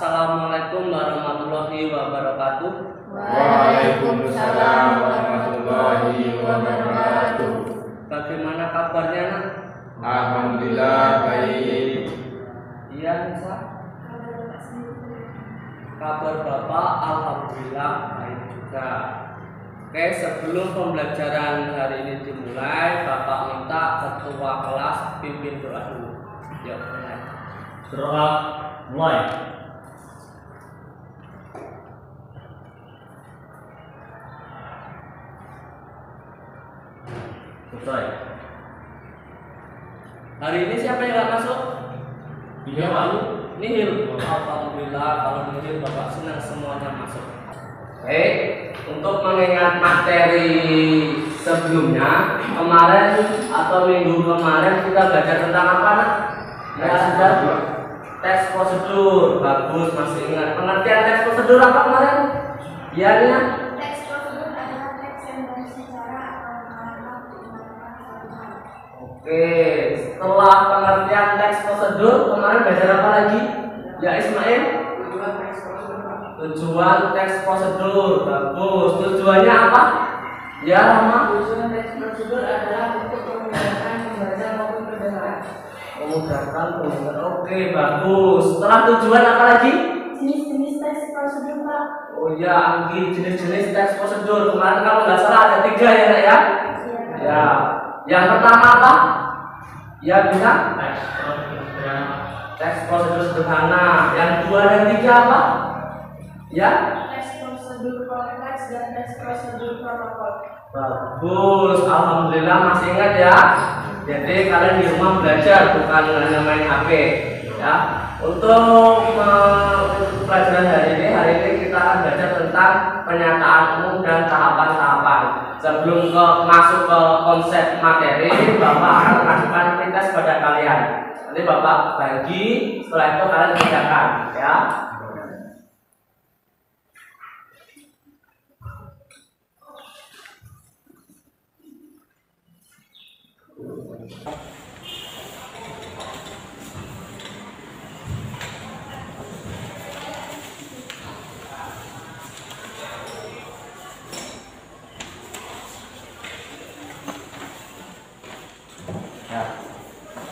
Assalamualaikum warahmatullahi wabarakatuh. Waalaikumsalam warahmatullahi wabarakatuh. Bagaimana kabarnya, Nak? Alhamdulillah baik. Iya, Nisa. Kabar Bapak alhamdulillah baik juga. Oke, sebelum pembelajaran hari ini dimulai, Bapak minta ketua kelas pimpin doa dulu. Yuk, mulai. Doa mulai. Selesai. Hari ini siapa yang nggak masuk? Iya, Pak. Nihil. Alhamdulillah kalau nihil Bapak senang semuanya masuk. Oke, untuk mengingat materi sebelumnya, kemarin atau minggu kemarin kita belajar tentang apa, Nak? Ya, sudah. Teks prosedur. Bagus, masih ingat. Pengertian teks prosedur apa kemarin? Ya, Nia? Teks prosedur adalah teks yang berisi cara atau mengarahkan tindakan suatu hal. Oke, setelah pengertian teks prosedur, kemarin belajar apa lagi? Ya, Ismail? Tujuan teks prosedur. Bagus. Tujuannya apa? Ya, Rama? Tujuan teks prosedur adalah untuk memudahkan pembaca maupun pendengar. Memudahkan pendengar. Oke, bagus. Setelah tujuan apa lagi? Jenis-jenis teks prosedur, Pak. Oh ya, Anggi, jenis-jenis teks prosedur. Kemarin kalau nggak salah ada 3 ya, Nak, ya? Ya. Yang pertama apa? Ya, bisa? Teks prosedur sederhana. Yang 2 dan 3 apa? Ya? Teks prosedur kompleks dan teks prosedur protokol. Bagus, alhamdulillah masih ingat ya. Jadi kalian di rumah belajar bukan hanya main HP ya. Untuk pelajaran hari ini kita akan belajar tentang pernyataan umum dan tahapan-tahapan. Sebelum masuk ke konsep materi, Bapak akan melakukan tes pada kalian. Nanti Bapak bagi, setelah itu kalian kerjakan ya.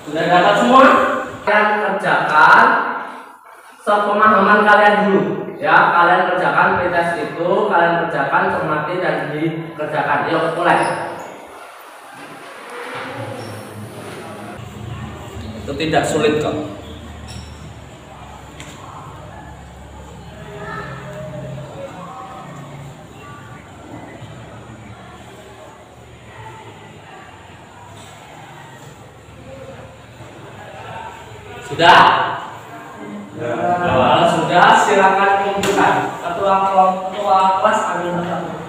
Sudah dapat semua? Kalian kerjakan sepemahaman kalian dulu ya. Kalian kerjakan pretest itu, kalian kerjakan, cermati dan dikerjakan. Yuk mulai. Itu tidak sulit kok. Sudah? Kalau sudah, silakan kumpulkan. Ketua kelas ambil satu.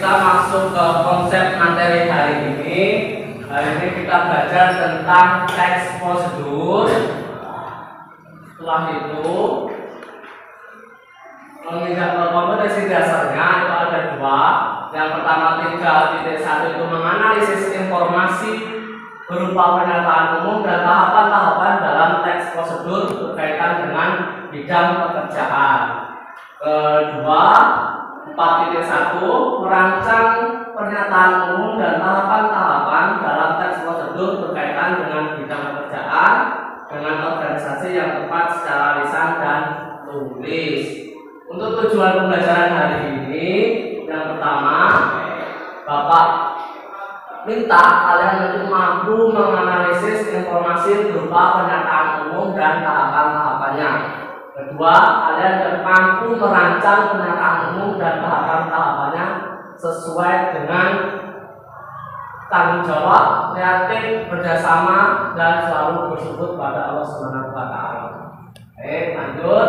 Kita masuk ke konsep materi hari ini. Hari ini kita belajar tentang teks prosedur. Setelah itu, mengingat kompetensi dasarnya itu ada 2. Yang pertama 3.1 itu menganalisis informasi berupa pernyataan umum dan tahapan-tahapan dalam teks prosedur berkaitan dengan bidang pekerjaan. Kedua, 4.1 merancang pernyataan umum dan tahapan-tahapan dalam teks prosedur berkaitan dengan bidang pekerjaan dengan organisasi yang tepat secara lisan dan tulis. Untuk tujuan pembelajaran hari ini, yang pertama, Bapak minta kalian untuk mampu menganalisis informasi berupa pernyataan umum dan tahapan-tahapannya. Kedua, kalian mampu merancang pernyataan umum dan tahapan-tahapannya sesuai dengan tanggung jawab, kreatif, kerjasama, dan selalu bersyukur pada Allah Subhanahu wa Ta'ala. Lanjut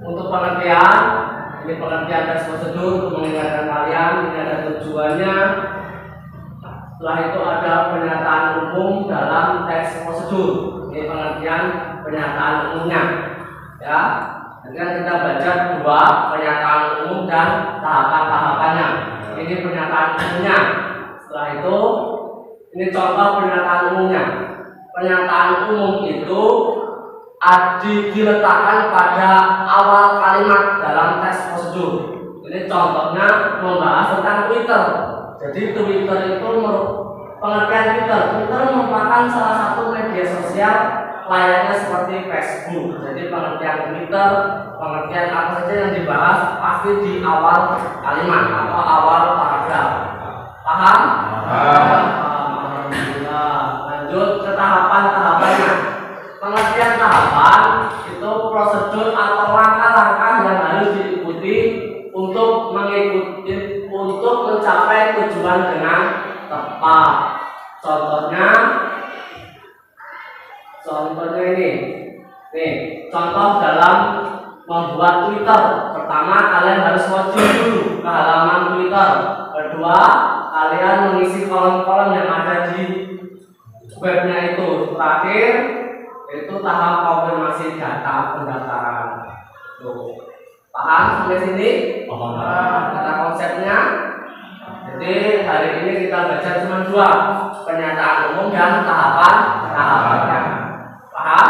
untuk pengertian. Ini pengertian tes prosedur untuk mengingatkan kalian. Ini ada tujuannya. Setelah itu ada pernyataan umum dalam teks prosedur. Ini pengertian pernyataan umumnya. Ya, nanti kita baca dua pernyataan umum dan tahapan-tahapannya. Ini pernyataan umumnya. Setelah itu, ini contoh pernyataan umumnya. Pernyataan umum itu diletakkan pada awal kalimat dalam teks prosedur. Ini contohnya membahas tentang Twitter. Jadi Twitter itu pengertian Twitter merupakan salah satu media sosial layaknya seperti Facebook. Jadi pengertian Twitter, pengertian apa saja yang dibahas pasti di awal kalimat atau awal paragraf. Paham? Alhamdulillah. Lanjut ke tahapannya. Pengertian tahapan itu prosedur atau langkah-langkah yang harus diikuti untuk mencapai tujuan dengan tepat. Contohnya ini. Nih, contoh dalam membuat Twitter. Pertama, kalian harus login dulu ke halaman Twitter. Kedua, kalian mengisi kolom-kolom yang ada di webnya itu. Terakhir, itu tahap konfirmasi data pendaftaran. Tuh. Paham sampai sini? Paham. Kata konsepnya. Jadi hari ini kita baca cuma dua, pernyataan umum dan tahapannya. Paham?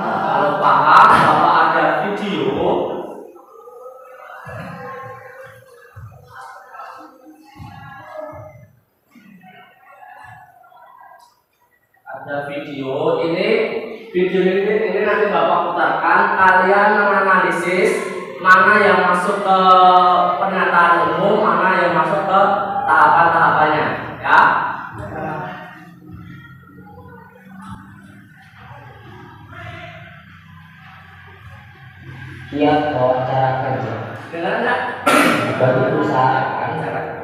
Kalau paham bahwa ada video, ini nanti Bapak putarkan. Kalian menganalisis mana yang masuk ke pernyataan umum, mana yang masuk ke tahapan-tahapannya, ya. Kiat wawancara kerja. Dengar enggak? Bagi perusahaan,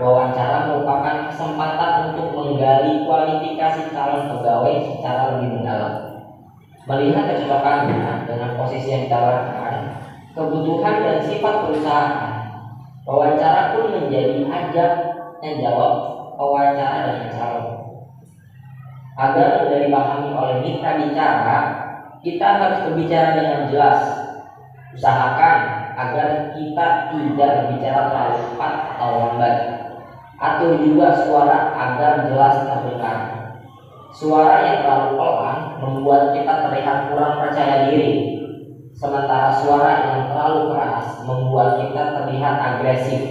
wawancara merupakan kesempatan untuk menggali kualifikasi calon pegawai secara lebih mendalam. Melihat kecocokannya dengan posisi yang ditawarkan, kebutuhan dan sifat perusahaan, wawancara pun menjadi ajang yang jawab wawancara dengan calon. Agar mudah dipahami oleh mitra bicara, kita harus berbicara dengan jelas. Usahakan agar kita tidak berbicara terlalu cepat atau lambat. Atur juga suara agar jelas terdengar. Suara yang terlalu pelan membuat kita terlihat kurang percaya diri, sementara suara yang terlalu keras membuat kita terlihat agresif.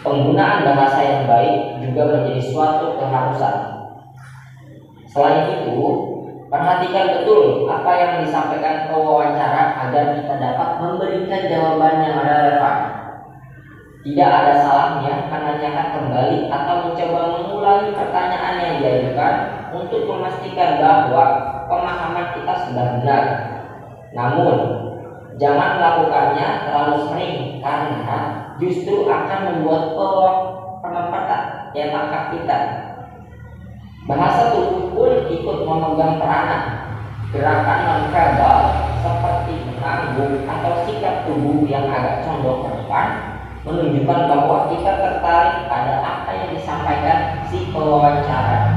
Penggunaan bahasa yang baik juga menjadi suatu keharusan. Selain itu, perhatikan betul apa yang disampaikan pewawancara agar kita dapat memberikan jawaban yang relevan. Tidak ada salahnya menanyakan kembali atau mencoba mengulangi pertanyaan yang diajukan untuk memastikan bahwa pemahaman kita sudah benar. Namun, jangan melakukannya terlalu sering karena justru akan membuat penempatan yang tangkap kita. Bahasa tubuh pun ikut memegang peranan. Gerakan non-verbal seperti mengangguk atau sikap tubuh yang agak condong ke depan menunjukkan bahwa kita tertarik pada apa yang disampaikan si pewawancara.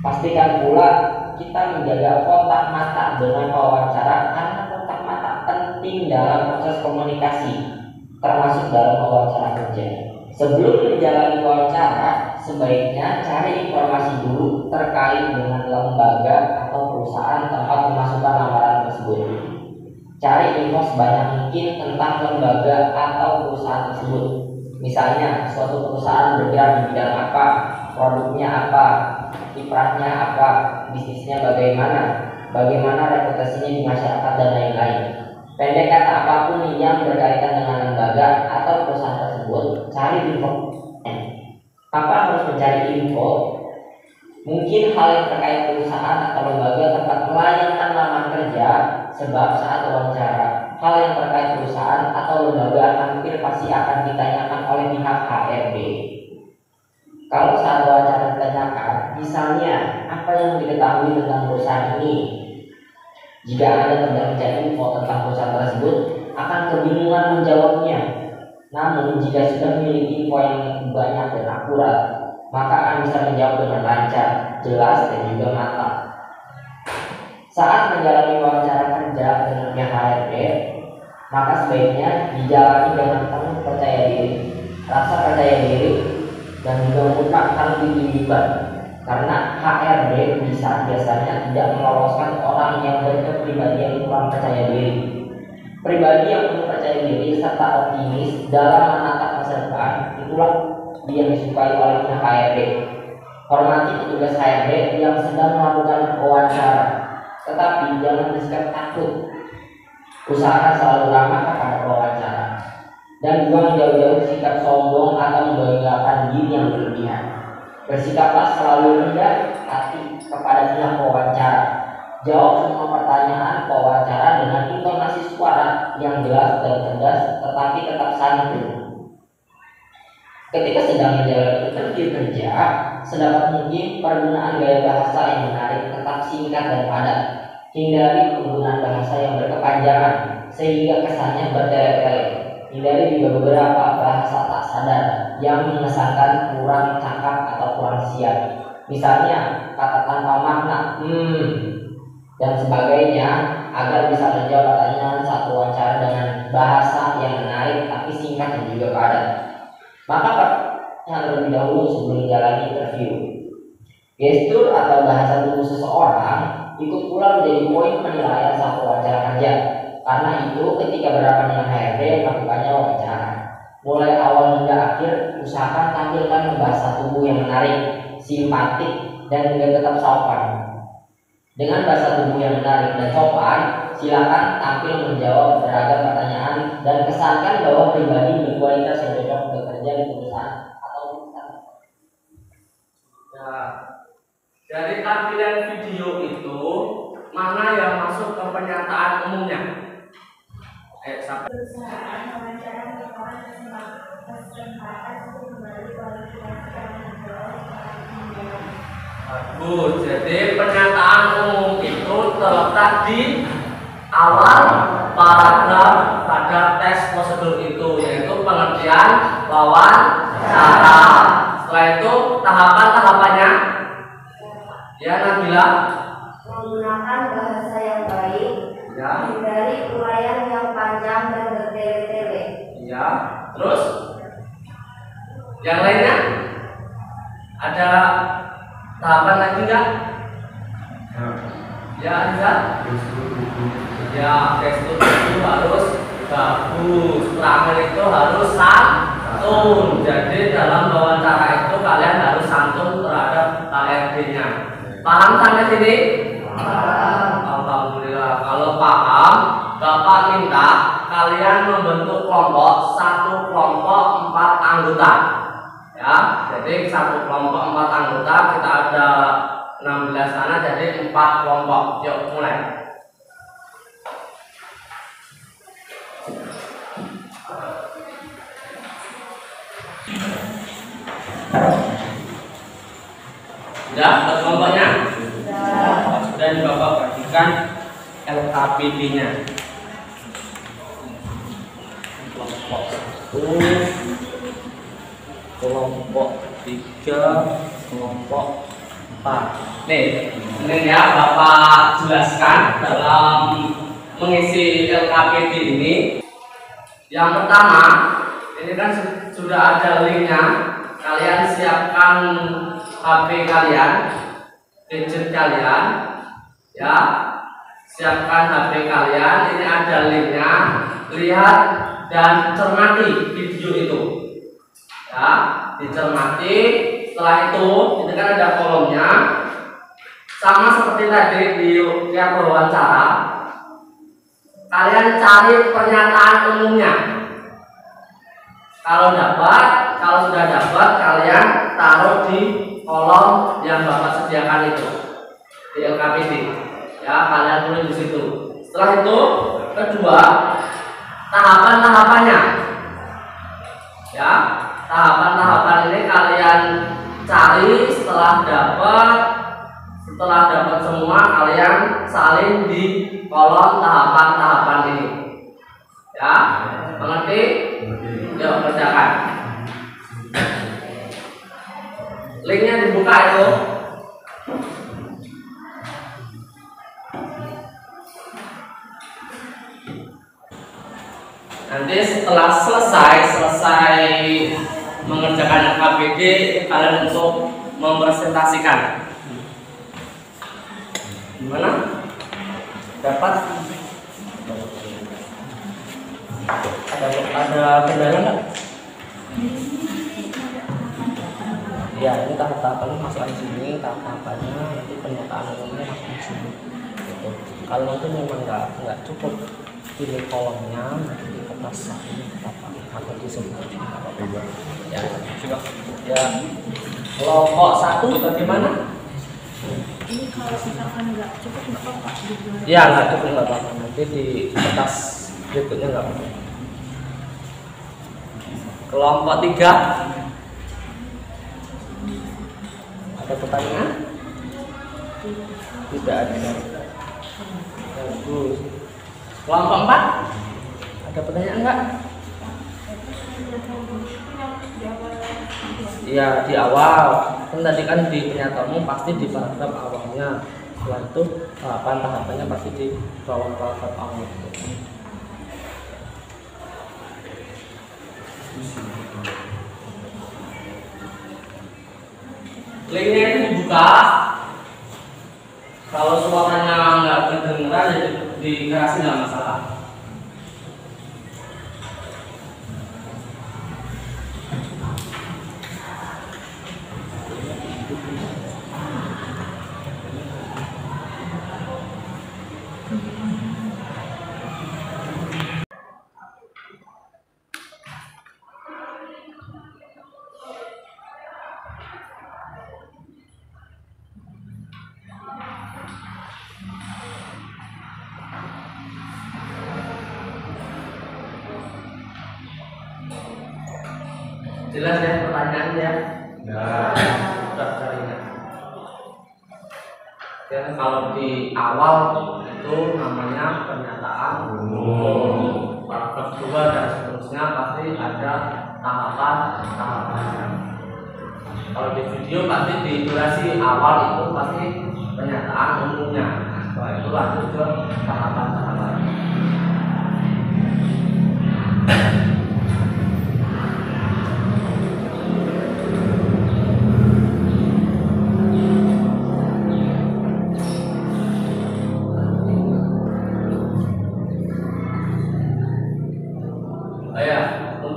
Pastikan pula kita menjaga kontak mata dengan pewawancara karena kontak mata penting dalam proses komunikasi, termasuk dalam wawancara kerja. Sebelum menjalani wawancara, sebaiknya cari informasi dulu terkait dengan lembaga atau perusahaan tempat memasukkan lamaran tersebut. Cari info sebanyak mungkin tentang lembaga atau perusahaan tersebut. Misalnya, suatu perusahaan bergerak di bidang apa, produknya apa, kiprahnya apa, bisnisnya bagaimana reputasinya di masyarakat dan lain-lain. Pendek kata apapun yang berkaitan dengan lembaga atau perusahaan tersebut, cari info. Apa harus mencari info? Mungkin hal yang terkait perusahaan atau lembaga tempat melayangkan lamar kerja, sebab saat wawancara, hal yang terkait perusahaan atau lembaga hampir pasti akan ditanyakan oleh pihak HRD. Kalau saat diketahui tentang perusahaan ini. Jika Anda terbekerja info tentang perusahaan tersebut, akan kebingungan menjawabnya. Namun, jika sudah memiliki info yang banyak dan akurat, maka Anda bisa menjawab dengan lancar, jelas, dan juga matang. Saat menjalani wawancara kerja dengan pihak HRD, maka sebaiknya dijalani dengan penuh percaya diri. Rasa percaya diri dan juga mutlak harus ditunjukkan, karena HRD biasanya tidak meloloskan orang yang berkepribadian kurang percaya diri. Pribadi yang penuh percaya diri serta optimis dalam menatap masa depan, itulah yang disukai oleh pihak HRD. Hormati petugas HRD yang sedang melakukan wawancara, tetapi jangan bersikap takut. Usahakan selalu ramah kepada wawancara dan buang jauh-jauh sikap sombong atau membanggakan diri yang berlebihan. Bersikaplah selalu rendah hati kepada pihak wawancara. Jawab semua pertanyaan wawancara dengan intonasi suara yang jelas dan tegas, tetapi tetap santun. Ketika sedang menjalani interview kerja, sedapat mungkin penggunaan gaya bahasa yang menarik tetap singkat dan padat. Hindari penggunaan bahasa yang berkepanjangan sehingga kesannya bertele-tele. Hindari juga beberapa bahasa tak sadar yang mengesankan kurang cakap atau kurang siap. Misalnya kata tanpa makna, dan sebagainya, agar bisa menjawab pertanyaan saat wawancara dengan bahasa yang menarik tapi singkat dan juga padat. Maka yang terlebih dahulu sebelum menjalani interview, gestur atau bahasa tubuh seseorang ikut pula menjadi poin penilaian saat wawancara kerja. Karena itu ketika berhadapan dengan HRD melakukannya wawancara, mulai awal hingga akhir usahakan tampilkan bahasa tubuh yang menarik, simpatik, dan juga tetap sopan. Dengan bahasa tubuh yang menarik dan sopan, silakan tampil menjawab beragam pertanyaan dan kesankan bahwa pribadi berkualitas yang cocok bekerja di perusahaan atau perusahaan. Nah, dari tampilan video itu mana yang masuk ke pernyataan umumnya? Sampai Perusahaan wawancara merupakan kesempatan untuk kembali kualifikasi dan menjawab. bagus. Jadi pernyataan umum itu terletak di awal paragraf pada tes prosedur itu, yaitu pengertian wawancara. Setelah itu tahapan-tahapannya, ya Nabila, Menggunakan bahasa yang baik, ya, hindari uraian yang panjang dan bertele-tele. ya. Terus yang lainnya ada tahapan lagi nggak? Ya ada. Ya, gestur itu harus bagus. Terakhir itu harus santun. Jadi dalam wawancara itu kalian harus santun terhadap HRD-nya. Paham sampai sini? Alhamdulillah. Kalau paham, Bapak minta kalian membentuk kelompok, satu kelompok 4 anggota. Ya, jadi satu kelompok 4 anggota, kita ada 16 anak, jadi 4 kelompok. Yuk mulai. Sudah buat kelompoknya? Dan Bapak perhatikan LKPD-nya. Kelompok 1, kelompok 3, kelompok 4. Nih, ini ya Bapak jelaskan dalam mengisi LKPD ini. Yang pertama, ini kan sudah ada linknya. Kalian siapkan HP kalian, gadget kalian, ya. Siapkan HP kalian. Ini ada linknya. Lihat dan cermati video itu. Ya, dicermati. Setelah itu kan ada kolomnya. Sama seperti tadi di tiap wawancara. Kalian cari pernyataan umumnya. Kalau sudah dapat, kalian taruh di kolom yang Bapak sediakan itu di LKPD. Ya, kalian tulis di situ. Setelah itu, kedua, tahapan-tahapannya. Ya, tahapan-tahapan ini kalian cari setelah dapat Setelah dapat semua, kalian salin di kolom tahapan-tahapan ini. Ya, mengerti? Yuk kerjakan. Linknya dibuka itu. Nanti setelah selesai mengerjakan KBG, kalian untuk mempresentasikan. Gimana? Dapat? Ada kendala nggak? Ya, ini tahap-tahapannya masuk di sini, tahap-tahapannya nanti pernyataan umumnya masuk di sini. Gitu. Kalau itu memang nggak cukup pilih kolomnya, nanti di kertas ini apa atau di sebelah apa-apa. Ya, coba. Ya, kelompok 1 bagaimana? Ini kalau misalkan nggak cukup nggak apa-apa. Ya, nggak cukup nggak apa-apa. Nanti di kertas berikutnya nggak apa-apa. Kelompok 3. Ada pertanyaan? Tidak ada. Bagus. Kelompok 4. Ada pertanyaan enggak? Iya, di awal. Kan tadi kan di pernyataanmu pasti di paragraf awalnya. Setelah itu tahapan-tahapannya pasti di bawah paragraf awal. Linknya itu dibuka. Kalau suaranya nggak kedengeran, ya dikasih nggak masalah. Jelas ya pertanyaannya? Sudah carinya. Dan kalau di awal itu namanya pernyataan umum. Paragraf 2 dan seterusnya pasti ada tahapan-tahapannya. Kalau di video pasti di durasi awal itu pasti pernyataan umumnya. Nah, setelah itu lanjut ke tahapan-tahapannya.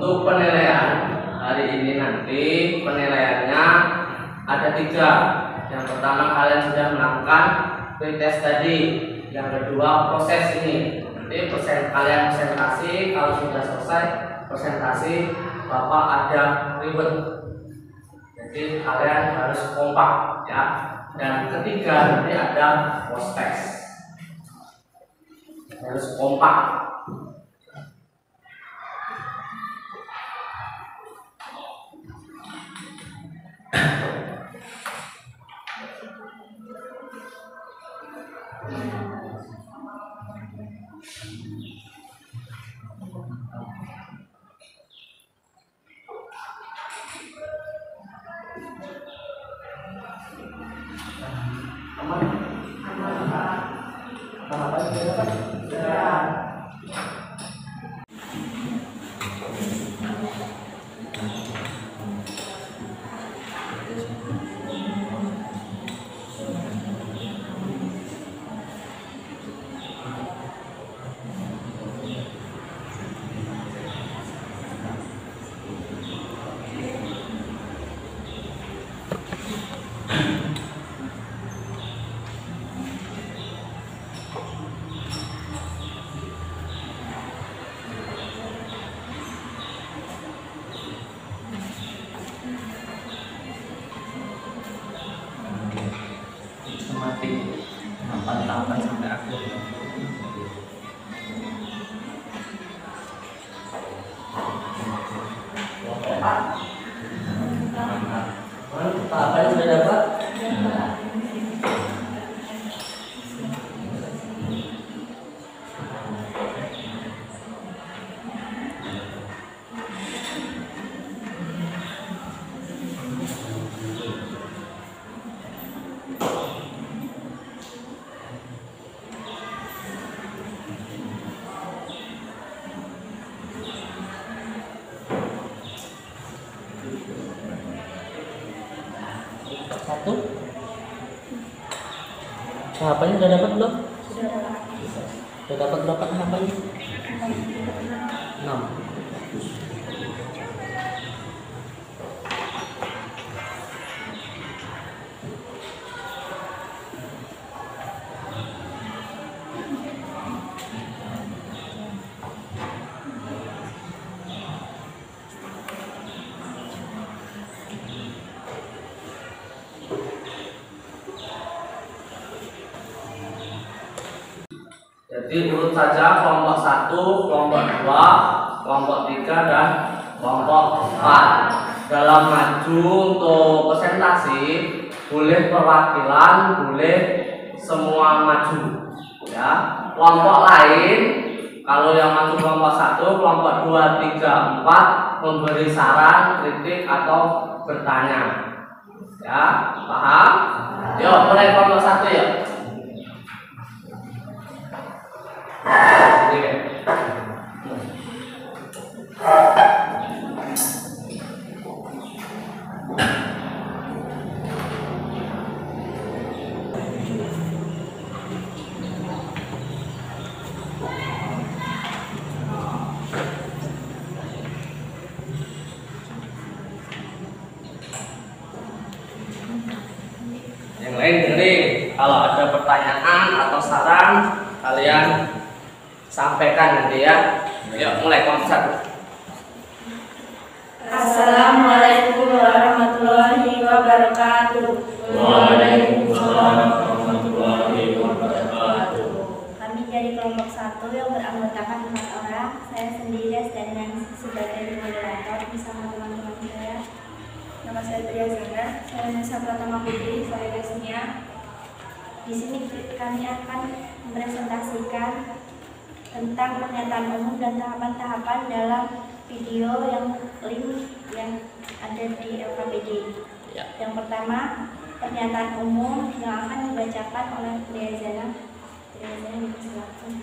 Untuk penilaian hari ini nanti penilaiannya ada 3. Yang pertama kalian sudah melakukan pretest tadi. Yang kedua proses ini. Nanti kalian presentasi. Kalau sudah selesai presentasi, Bapak ada ribet. Jadi kalian harus kompak ya. Dan ketiga nanti ada post test. Harus kompak. Tahapan sampai akhir. Tahapan sudah dapat? Satu. Tahapannya udah dapat belum? Udah dapat berapa tahapannya? 6. Jadi urut saja kelompok 1, kelompok 2, kelompok 3 dan kelompok 4. Dalam maju untuk presentasi boleh perwakilan, boleh semua maju. Ya, kelompok lain kalau yang maju kelompok 1, kelompok 2, 3, 4 memberi saran, kritik atau bertanya. Ya, paham? Yuk, mulai kelompok 1 ya. Yang lain dengerin, kalau ada pertanyaan atau saran kalian sampaikan nanti ya. Yuk mulai konsep. Assalamualaikum warahmatullahi wabarakatuh. Waalaikumsalam warahmatullahi wabarakatuh. Kami dari kelompok 1 yang beranggotakan 4 orang. Saya sendiri dan sebagai moderator bersama teman-teman saya. Nama saya Tria Zana. Saya Nesa Pratama Putri. Saya Desnia. Di sini kami akan mempresentasikan tentang pernyataan umum dan tahapan-tahapan dalam video yang link yang ada di LKPD. Ya. Yang pertama, pernyataan umum yang akan dibacakan oleh Tria Zana. Silakan.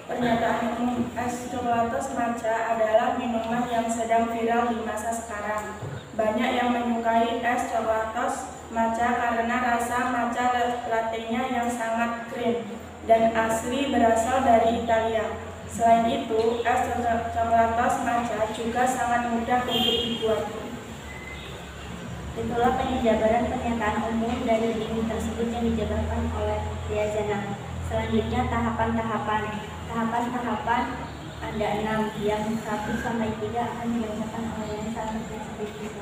Pernyataan umum, es coklatos matcha adalah minuman yang sedang viral di masa sekarang. Banyak yang menyukai es coklatos matcha karena rasa matcha latte-nya yang sangat krim dan asli berasal dari Italia. Selain itu, es coklatos matcha juga sangat mudah untuk dibuat. Itulah penjabaran pernyataan umum dari link tersebut yang dijabarkan oleh Tria Zana. Selanjutnya tahapan-tahapan. Tahapan-tahapan ada 6, yang 1 sampai 3 akan dibacakan oleh yang sangat spesifik.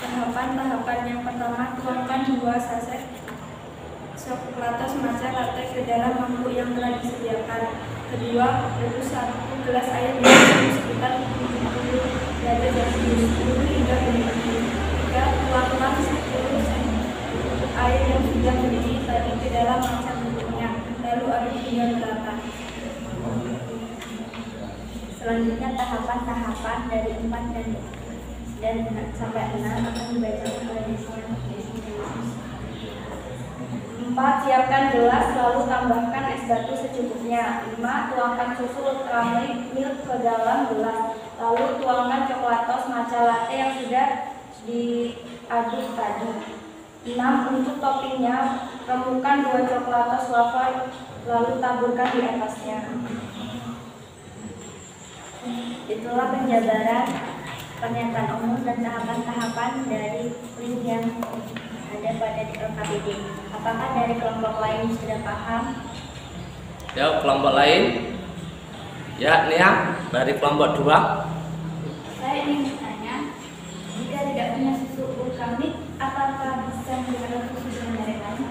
Tahapan yang pertama, tuangkan 2 saset coklatos matcha latte ke dalam mangkuk yang telah disediakan. Kedua, rebus 1 gelas air di suhu sekitar 70 derajat Celcius 10 hingga 2 menit. Tiga, tuangkan 10 cm air yang sudah mendidih tadi ke dalam matcha bentuknya, lalu aduk hingga merata. Selanjutnya tahapan-tahapan dari 4 dan sampai 6 akan dibacakan oleh Desnia. 4. Siapkan gelas lalu tambahkan es batu secukupnya. 5. Tuangkan susu ultra milk ke dalam gelas. Lalu tuangkan coklatos matcha latte yang sudah diaduk tadi. 6. Untuk toppingnya, remukan 2 coklatos wafer lalu taburkan di atasnya. Itulah penjabaran pernyataan umum dan tahapan-tahapan dari link yang ada pada di LKPD. Apakah dari kelompok lain sudah paham? Ya, kelompok lain. Ya, Nia dari kelompok 2. Saya ingin bertanya, jika tidak punya susu vulkanik, apakah bisa menggunakan susu yang dari lain?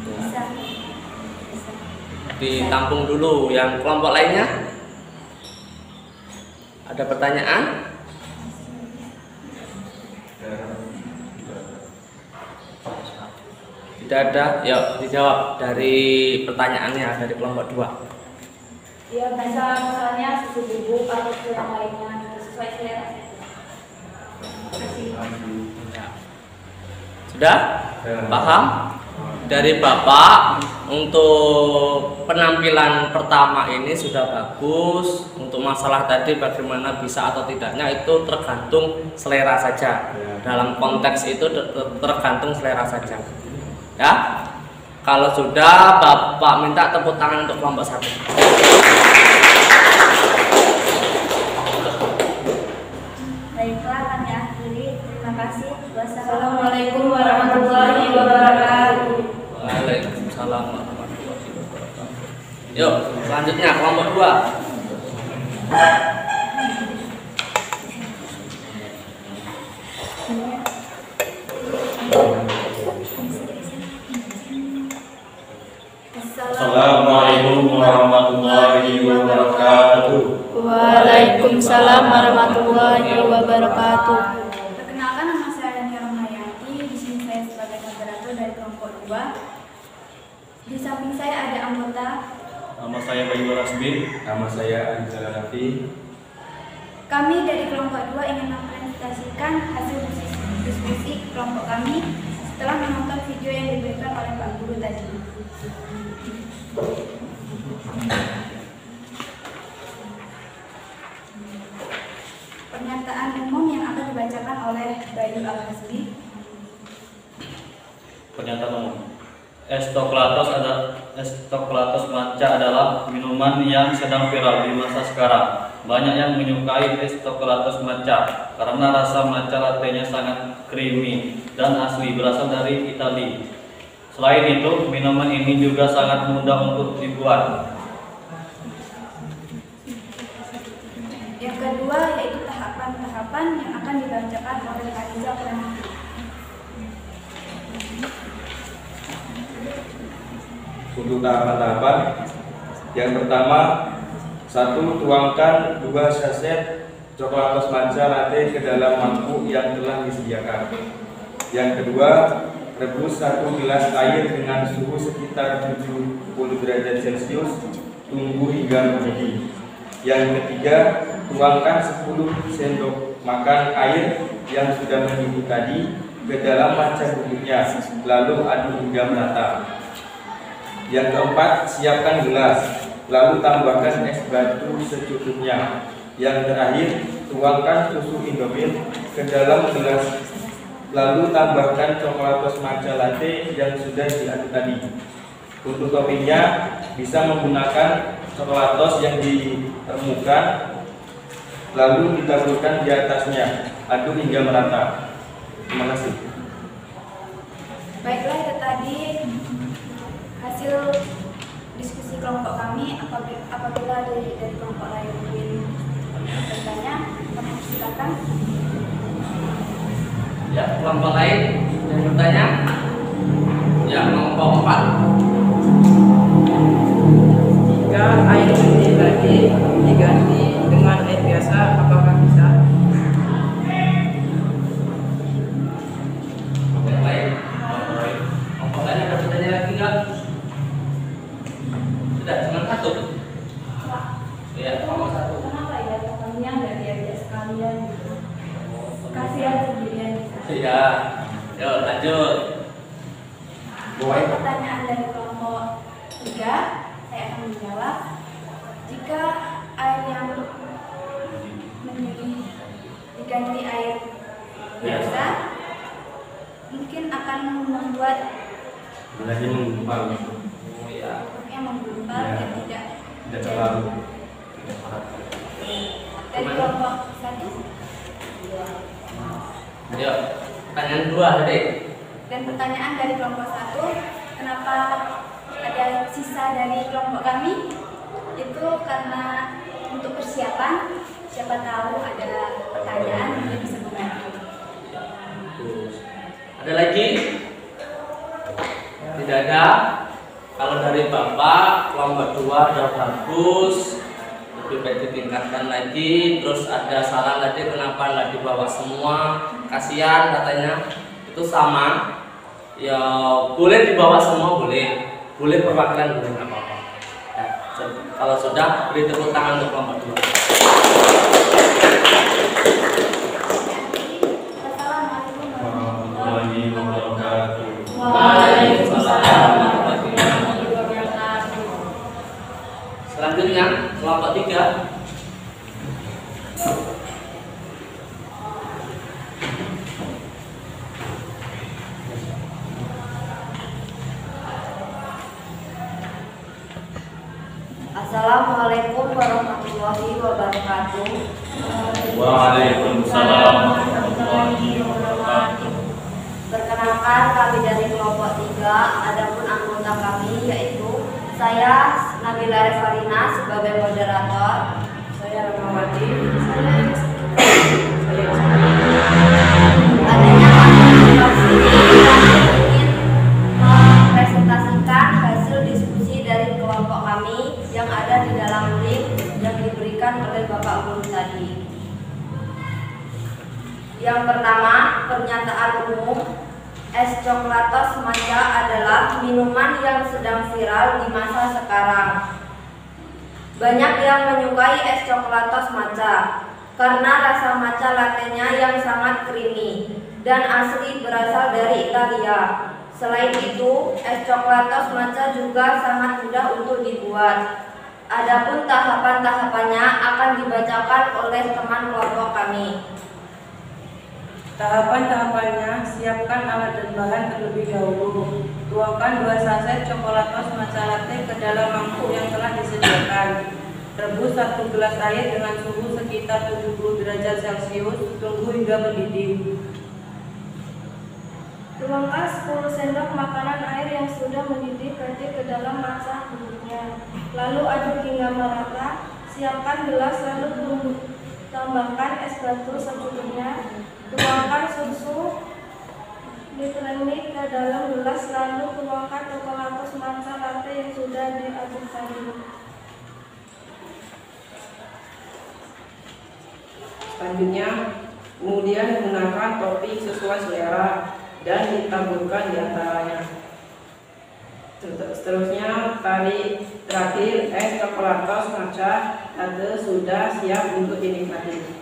Bisa. Ditampung dulu yang kelompok lainnya. Ada pertanyaan? Tidak ada. Yuk dijawab dari pertanyaannya dari kelompok 2. Ya, bisa misalnya susu bubuk atau susu yang lainnya sesuai selera. Sudah? Paham? dari Bapak untuk penampilan pertama ini sudah bagus. Untuk masalah tadi bagaimana bisa atau tidaknya itu tergantung selera saja. Dalam konteks itu tergantung selera saja. Ya. Kalau sudah, Bapak minta tepuk tangan untuk kelompok 1. Baiklah, kami akhiri. Terima kasih. Assalamualaikum warahmatullahi wabarakatuh. Waalaikumsalam warahmatullahi wabarakatuh. Yuk, selanjutnya kelompok 2. Assalamualaikum warahmatullahi wabarakatuh. Waalaikumsalam warahmatullahi wabarakatuh. Perkenalkan, nama saya Dania Rahmayati. Di sini saya sebagai moderator dari kelompok 2. Di samping saya ada anggota. Nama saya Bayu Rasbi. Nama saya Anjala Nafi. Kami dari kelompok 2 ingin mempresentasikan hasil diskusi kelompok kami setelah menonton video yang diberikan oleh Pak Guru tadi. Pernyataan umum yang akan dibacakan oleh Bayu Al-Hasbi. Pernyataan umum. Estoklatos matcha adalah minuman yang sedang viral di masa sekarang. Banyak yang menyukai estoklatos matcha karena rasa matcha latte-nya sangat creamy dan asli, berasal dari Italia. Selain itu, minuman ini juga sangat mudah untuk dibuat. Yang kedua yaitu tahapan-tahapan yang akan dibacakan oleh Ariza Pranafi. Untuk tahapan-tahapan, yang pertama, 1. Tuangkan 2 saset coklatos matcha latte ke dalam mangkuk yang telah disediakan. Yang kedua, rebus 1 gelas air dengan suhu sekitar 70 derajat Celcius, tunggu hingga mendidih. Yang ketiga, tuangkan 10 sendok makan air yang sudah mendidih tadi ke dalam matcha bubuknya, lalu aduk hingga merata. Yang keempat, siapkan gelas, lalu tambahkan es batu secukupnya. Yang terakhir, tuangkan susu Indomilk ke dalam gelas, lalu tambahkan coklatos matcha latte yang sudah diaduk tadi. Untuk toppingnya bisa menggunakan coklatos yang ditemukan, lalu ditaburkan di atasnya. Aduk hingga merata. Terima kasih. Baiklah, itu tadi hasil diskusi kelompok kami. Apabila dari kelompok lain ingin bertanya, kami silakan. Ya, kelompok lain yang bertanya. Ya, kelompok 4. Jika air mendidih tadi diganti dengan air biasa, apakah bisa? Kelompok lain. Kelompok lain ada bertanya lagi enggak? Sudah, cuma 1. Ya, kelompok 1. Kenapa ya temannya nggak diajak sekalian gitu? Kasihan sendirian. Iya. Yuk, lanjut. Pertanyaan dari kelompok 3, saya akan menjawab. Jika air yang mendidih diganti air biasa, mungkin akan membuat Mulanya menggumpal. Oh ya. yang menggumpal Ya. dan tidak terlalu. dari kelompok 1. Yuk, pertanyaan 2 tadi. Dan pertanyaan dari kelompok 1, kenapa ada sisa dari kelompok kami? Itu karena untuk persiapan, siapa tahu ada pertanyaan yang bisa membantu. Ada lagi? Tidak ada. Kalau dari Bapak, kelompok 2 sudah bagus, lebih baik ditingkatkan lagi. Terus ada saran tadi kenapa nggak dibawa semua, kasihan katanya. Itu sama. Ya boleh dibawa semua, boleh perwakilan, boleh, nggak apa-apa. Ya, kalau sudah, beri tepuk tangan untuk kelompok 2. Assalamualaikum Warahmatullahi wabarakatuh. Waalaikumsalam Assalamualaikum warahmatullahi wabarakatuh. Waalaikumsalam warahmatullahi wabarakatuh. Perkenalkan, kami dari kelompok 3, adapun anggota kami yaitu saya Nabila Revarina sebagai moderator, Saya Rahmawati. adanya kami ingin mempresentasikan hasil diskusi dari kelompok kami yang ada di dalam link yang diberikan oleh Bapak Guru tadi. Yang pertama, pernyataan umum. Es coklatos matcha adalah minuman yang sedang viral di masa sekarang. Banyak yang menyukai es coklatos matcha karena rasa matcha latte-nya yang sangat creamy dan asli berasal dari Italia. Selain itu, es coklatos matcha juga sangat mudah untuk dibuat. Adapun tahapan-tahapannya akan dibacakan oleh teman kelompok kami. Tahapan-tahapannya, siapkan alat dan bahan terlebih dahulu. Tuangkan 2 saset coklatos matcha latte ke dalam mangkuk yang telah disediakan. Rebus 1 gelas air dengan suhu sekitar 70 derajat Celcius. Tunggu hingga mendidih. Tuangkan 10 sendok makanan air yang sudah mendidih ke dalam matcha bubuknya. Lalu aduk hingga merata. Siapkan gelas lalu tambahkan es batu secukupnya. Tuangkan susu dituangkan ke dalam gelas lalu tuangkan coklatos matcha latte yang sudah diaduk tadi. Selanjutnya, kemudian menggunakan topping sesuai selera dan ditaburkan di antaranya. Seterusnya, terakhir es coklatos matcha latte sudah siap untuk dinikmati.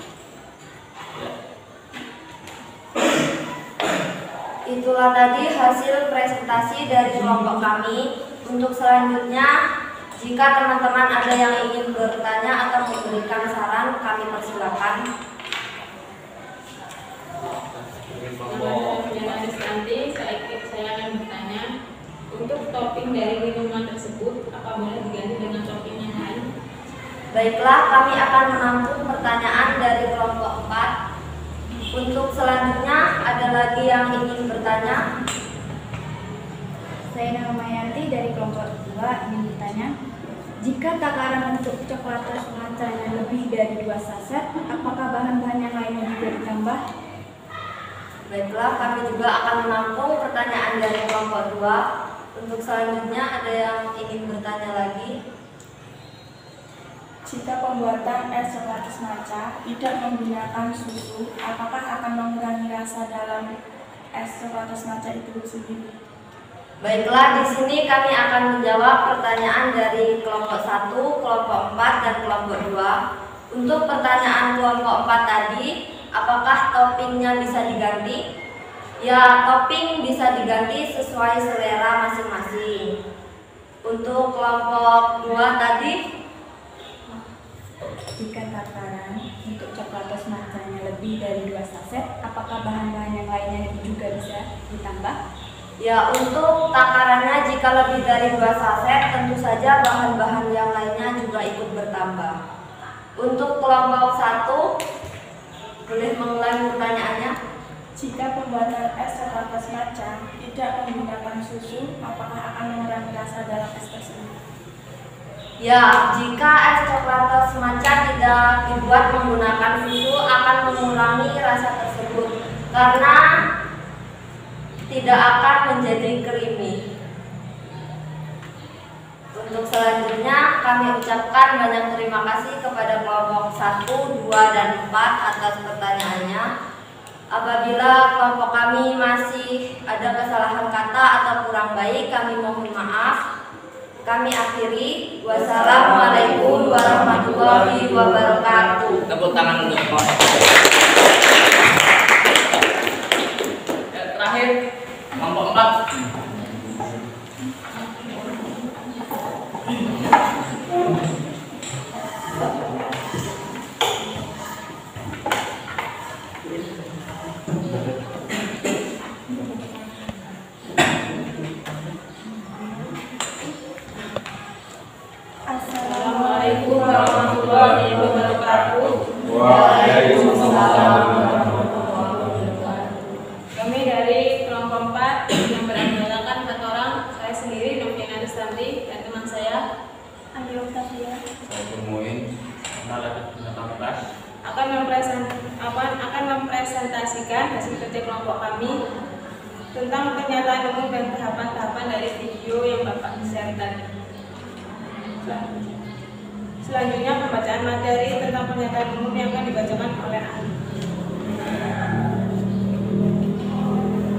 Itulah tadi hasil presentasi dari kelompok kami. Untuk selanjutnya, jika teman-teman ada yang ingin bertanya atau memberikan saran, kami persilakan. Nanti saya akan bertanya, untuk topping dari minuman tersebut apa boleh diganti dengan topping yang lain? Baiklah, kami akan menampung pertanyaan dari kelompok 4. Untuk selanjutnya, ada lagi yang ingin bertanya? Saya Namayanti dari kelompok 2 ingin bertanya, jika takaran untuk coklatos matcha-nya lebih dari 2 saset, apakah bahan-bahan yang lainnya juga ditambah? Baiklah, kami juga akan menampung pertanyaan dari kelompok 2. Untuk selanjutnya, ada yang ingin bertanya lagi? Jika pembuatan es coklatos matcha tidak menggunakan susu, apakah akan mengurangi rasa dalam es coklatos matcha itu sendiri? Baiklah, di sini kami akan menjawab pertanyaan dari kelompok 1, kelompok 4, dan kelompok 2. Untuk pertanyaan kelompok 4 tadi, apakah toppingnya bisa diganti? Ya, topping bisa diganti sesuai selera masing-masing. Untuk kelompok 2 tadi, Jika takaran untuk coklatos matcha-nya lebih dari 2 saset, apakah bahan-bahan yang lainnya juga bisa ditambah? ya untuk takarannya jika lebih dari 2 saset, tentu saja bahan-bahan yang lainnya juga ikut bertambah. Untuk kelompok 1, boleh mengulangi pertanyaannya? Jika pembuatan es coklatos matcha tidak menggunakan susu, apakah akan mengurangi rasa dalam es tersebut? Ya, jika es coklatos matcha tidak dibuat menggunakan susu akan mengurangi rasa tersebut karena tidak akan menjadi creamy. Untuk selanjutnya kami ucapkan banyak terima kasih kepada kelompok 1, 2, dan 4 atas pertanyaannya. Apabila kelompok kami masih ada kesalahan kata atau kurang baik, kami mohon maaf. Kami akhiri. Wassalamualaikum warahmatullahi wabarakatuh. Tepuk tangan untuk semua. Terakhir, kelompok 4. Assalamualaikum mempresentasikan hasil kerja kelompok kami tentang pernyataan umum dan tahapan-tahapan dari video yang Bapak share tadi. Selanjutnya pembacaan materi tentang pernyataan umum yang akan dibacakan oleh ahli.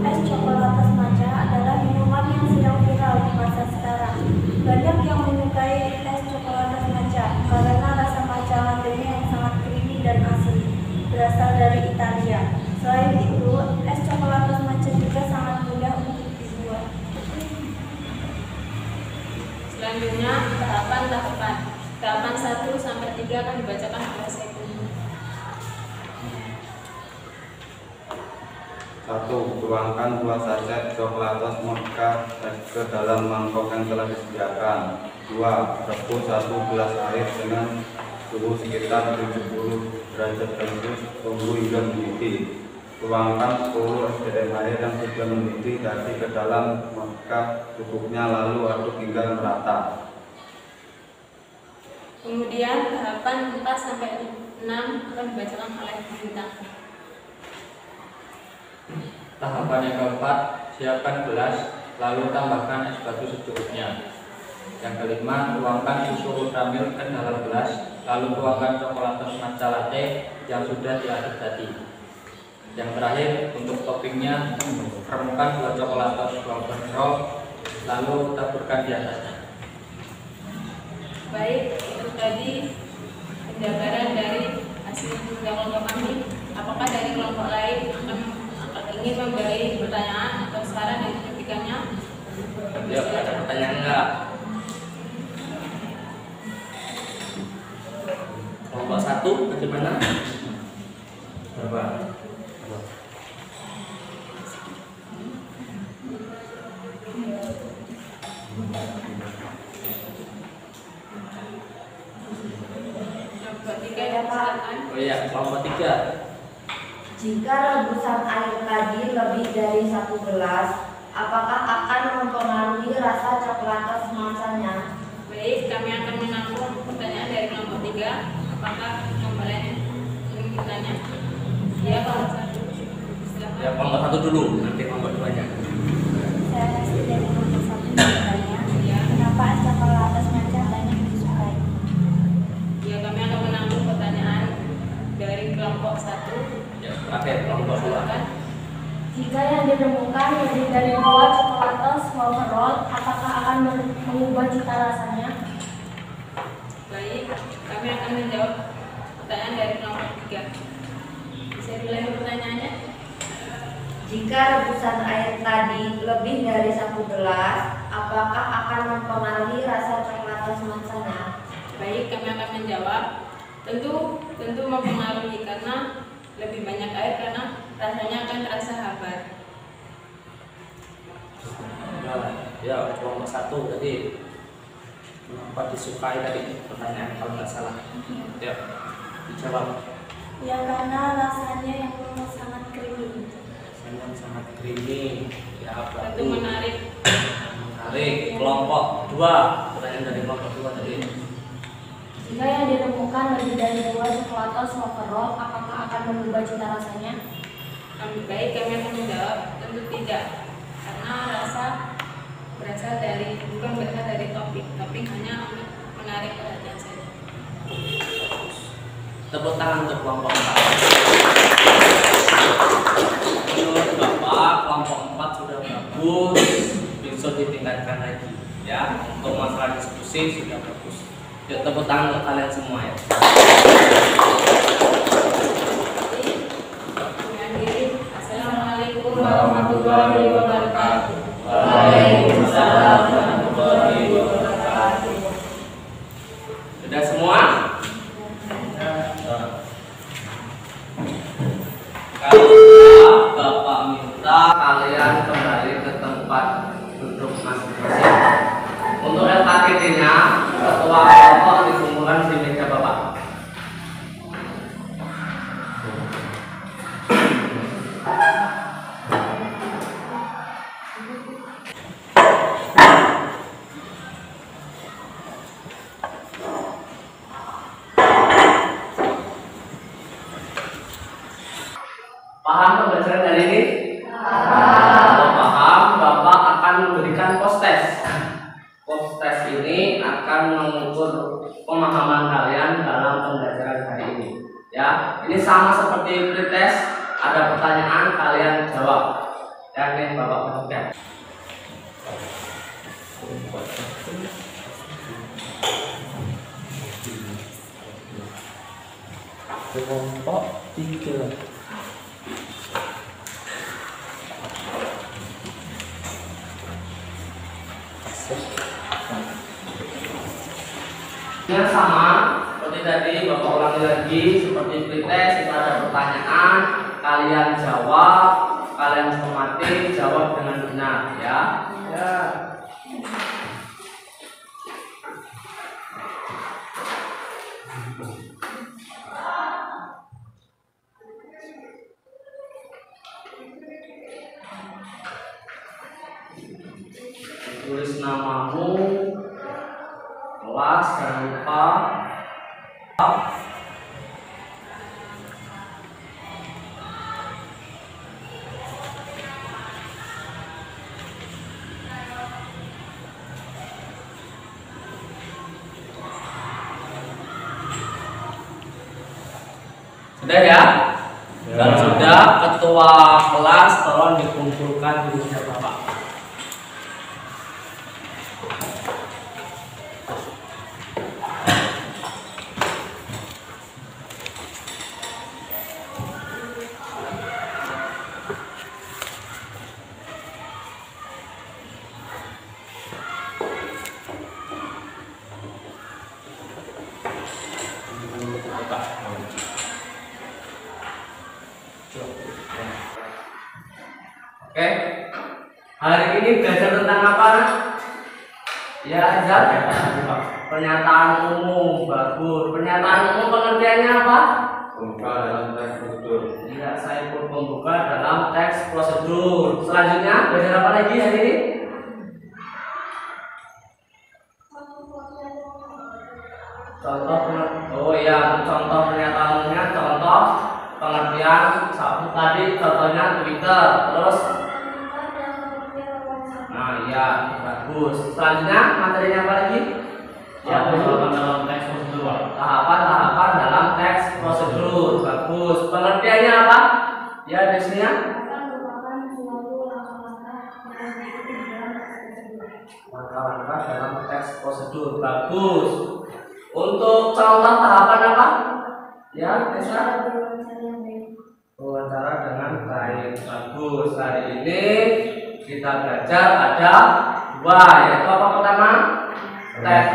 Es coklatos matcha adalah minuman yang sedang viral di masa sekarang. Banyak yang menyukai es coklatos matcha karena rasa matcha latte-nya yang sangat creamy dan asli, berasal dari Italia. Selain itu, es coklatos matcha juga sangat mudah untuk dibuat. Selanjutnya tahapan-tahapan. Tahapan 1 sampai 3 akan dibacakan oleh saya. 1. Tuangkan 2 saset coklatos mocha ke dalam mangkok yang telah disediakan. 2. Rebus 1 gelas air dengan suhu sekitar 70 derajat Celcius, tunggu hingga mendidih. Tuangkan 10 SDM air yang sudah mendidih tadi ke dalam mocha, cukupnya, lalu aduk hingga merata. Kemudian tahapan 4 sampai 6 akan dibacakan oleh Bintang. Tahapan yang keempat, siapkan gelas, lalu tambahkan es batu secukupnya. Yang kelima, tuangkan susu ultramilk ke dalam gelas, lalu tuangkan coklatos matcha latte yang sudah diaduk tadi. Yang terakhir, untuk toppingnya, remukan 2 coklatos golden roll, lalu taburkan di atasnya. Baik, itu tadi penjabaran dari hasil kerja kelompok kami. Apakah dari kelompok lain ingin memberi pertanyaan atau saran dari kritikannya? Ya, ada pertanyaan enggak? Kelompok 1 bagaimana? Berapa? Kelompok 3 silakan. Oh iya, kelompok 3. Jika rebusan air tadi lebih dari 1 gelas, apakah akan mempengaruhi rasa coklatos matsanya? Baik, kami akan menampung pertanyaan dari kelompok 3. Apakah kelompok lain ingin bertanya? Ya, kelompok 1. Silakan. Ya, kelompok 1 dulu, nanti kelompok 2-nya. Saya masih dari kelompok 1 bertanya, kenapa es coklatos matcha banyak disukai? Ya, kami akan menampung pertanyaan dari kelompok 1. Ya, terakhir kelompok 2. Silakan. Jika yang ditemukan lebih dari 2 coklatos overall, apakah akan mengubah cita rasanya? Baik, kami akan menjawab pertanyaan dari kelompok 3. Bisa diulangi pertanyaannya? Jika rebusan air tadi lebih dari 1 gelas, apakah akan mempengaruhi rasa coklatos matsanya? Baik, kami akan menjawab. Tentu mempengaruhi karena lebih banyak air karena rasanya akan terasa hambar. Ya, kelompok 1 tadi kenapa disukai tadi pertanyaan kalau nggak salah. Ya, dijawab. Ya karena rasanya yang sangat creamy. Rasanya sangat creamy. Ya, Tentu menarik. Kelompok 2, pertanyaan dari kelompok 2 tadi. Jika yang ditemukan lebih dari 2 coklatos overall, apakah akan mengubah cita rasanya? Baik, kami akan menjawab. Tentu tidak, karena rasa bukan berasal dari topping hanya untuk menarik perhatian saja. Tepuk tangan untuk kelompok 4. Menurut Bapak, kelompok 4 sudah bagus, bisa ditingkatkan lagi. Ya, untuk masalah diskusi sudah bagus. Yuk, tepuk tangan untuk kalian semua ya. Assalamualaikum warahmatullahi wabarakatuh. Waalaikumsalam warahmatullahi wabarakatuh. Sudah semua? Kalau sudah, Bapak minta kalian kembali ke tempat duduk masing-masing. Untuk LKPD-nya, ketua kelompok dikumpulkan di meja Bapak. Paham pembelajaran hari ini? Kalau paham, Bapak akan memberikan post test. Post test ini akan mengukur pemahaman kalian dalam pembelajaran hari ini. Ya, ini sama seperti pretest, ada pertanyaan kalian jawab. Dan ini Bapak perhatikan. Kelompok 3. Yang sama seperti tadi, Bapak ulangi lagi seperti pretest, kita ada pertanyaan, kalian jawab, kalian cermati, jawab dengan benar, ya. Ya. Tulis namamu, kelas, jangan lupa. Sudah ya? Dan sudah, ketua kelas tolong dikumpulkan di meja Bapak. Oke, hari ini belajar tentang apa? Ya, Azhar. Pernyataan umum, bagus. Pernyataan umum pengertiannya apa? Pembuka dalam teks prosedur. Tidak, saya pun pembuka dalam teks prosedur. Selanjutnya, belajar apa lagi hari ini? Contoh, oh ya, contoh pernyataan umumnya, contoh pengertian satu tadi, contohnya Twitter, terus. Nah, iya, bagus. Selanjutnya materinya apa lagi? Ya, tahapan dalam teks prosedur. Tahapan dalam teks prosedur, bagus. Pengertiannya apa? Ya, biasanya. Langkah-langkah dalam teks prosedur, bagus. Untuk contoh tahapan apa? Ya, bisa. Wawancara dengan baik, bagus. Hari ini kita belajar ada dua, yaitu apa pertama? Teks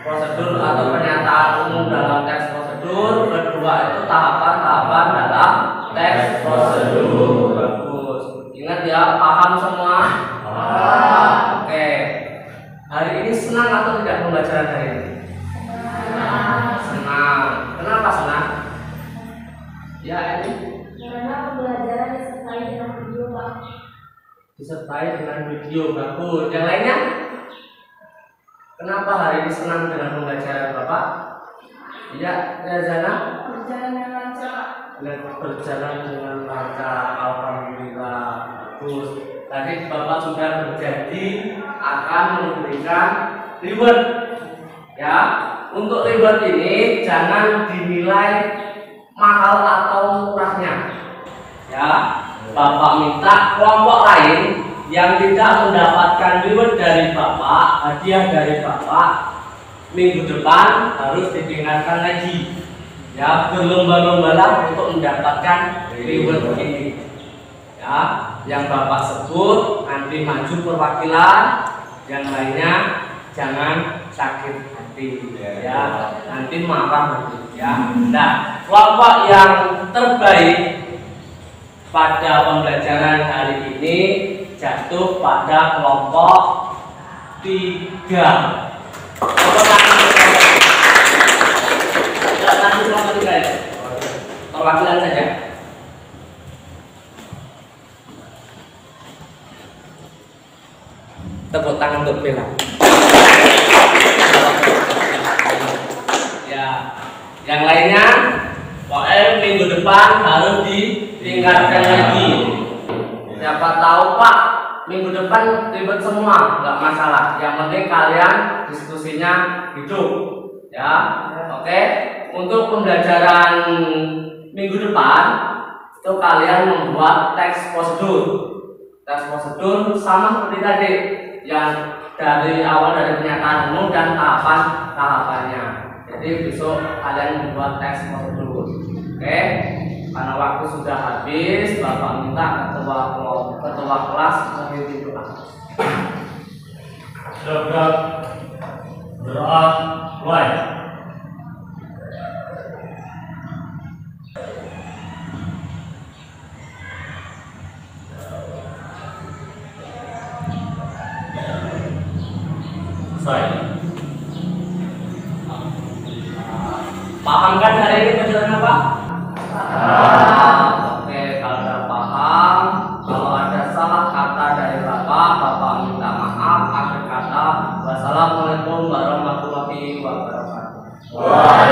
prosedur atau pernyataan umum dalam teks prosedur. Kedua itu tahapan-tahapan dalam teks prosedur, bagus. Ingat ya, paham semua? Oke. Hari ini senang atau tidak pembelajaran hari ini? Senang. Kenapa senang? Ya, ini Karena pembelajaran disertai dengan video, Pak. disertai dengan video, bagus. Yang lainnya? Kenapa hari ini senang dengan pembelajaran Bapak? Ya, Zana? Berjalan dengan lancar. Berjalan dengan lancar, alhamdulillah, bagus. Tadi Bapak sudah berjanji akan memberikan reward. Ya, untuk reward ini jangan dinilai mahal atau murahnya. Ya, Bapak minta kelompok lain yang tidak mendapatkan reward dari Bapak, hadiah dari Bapak, minggu depan harus ditingkatkan lagi. Ya, berlomba-lombalah untuk mendapatkan reward ini. Ya, yang Bapak sebut nanti maju perwakilan, yang lainnya jangan sakit hati. Ya, nanti marah nanti. Ya, nah, kelompok yang terbaik pada pembelajaran hari ini jatuh pada kelompok 3. Nanti kelompok 3 ya. Perwakilan saja. Tepuk tangan untuk Bella. Ya, yang lainnya pokoknya minggu depan harus ditingkatkan diingatkan lagi. Siapa tahu Pak, minggu depan ribet semua, nggak masalah. Yang penting kalian diskusinya hidup, ya. Oke. Untuk pembelajaran minggu depan itu kalian membuat teks prosedur. Teks prosedur sama seperti tadi, yang dari awal dari pernyataan umum dan tahapannya. Jadi besok kalian membuat teks prosedur. Oke. Karena waktu sudah habis, Bapak minta ketua kelas menghadiri doa. Siap, berdoa mulai. Selesai. Paham kan hari ini pelajaran apa? Oke, kalau sudah paham, kalau ada salah kata dari Bapak minta maaf. Akhir kata, wassalamualaikum warahmatullahi wabarakatuh.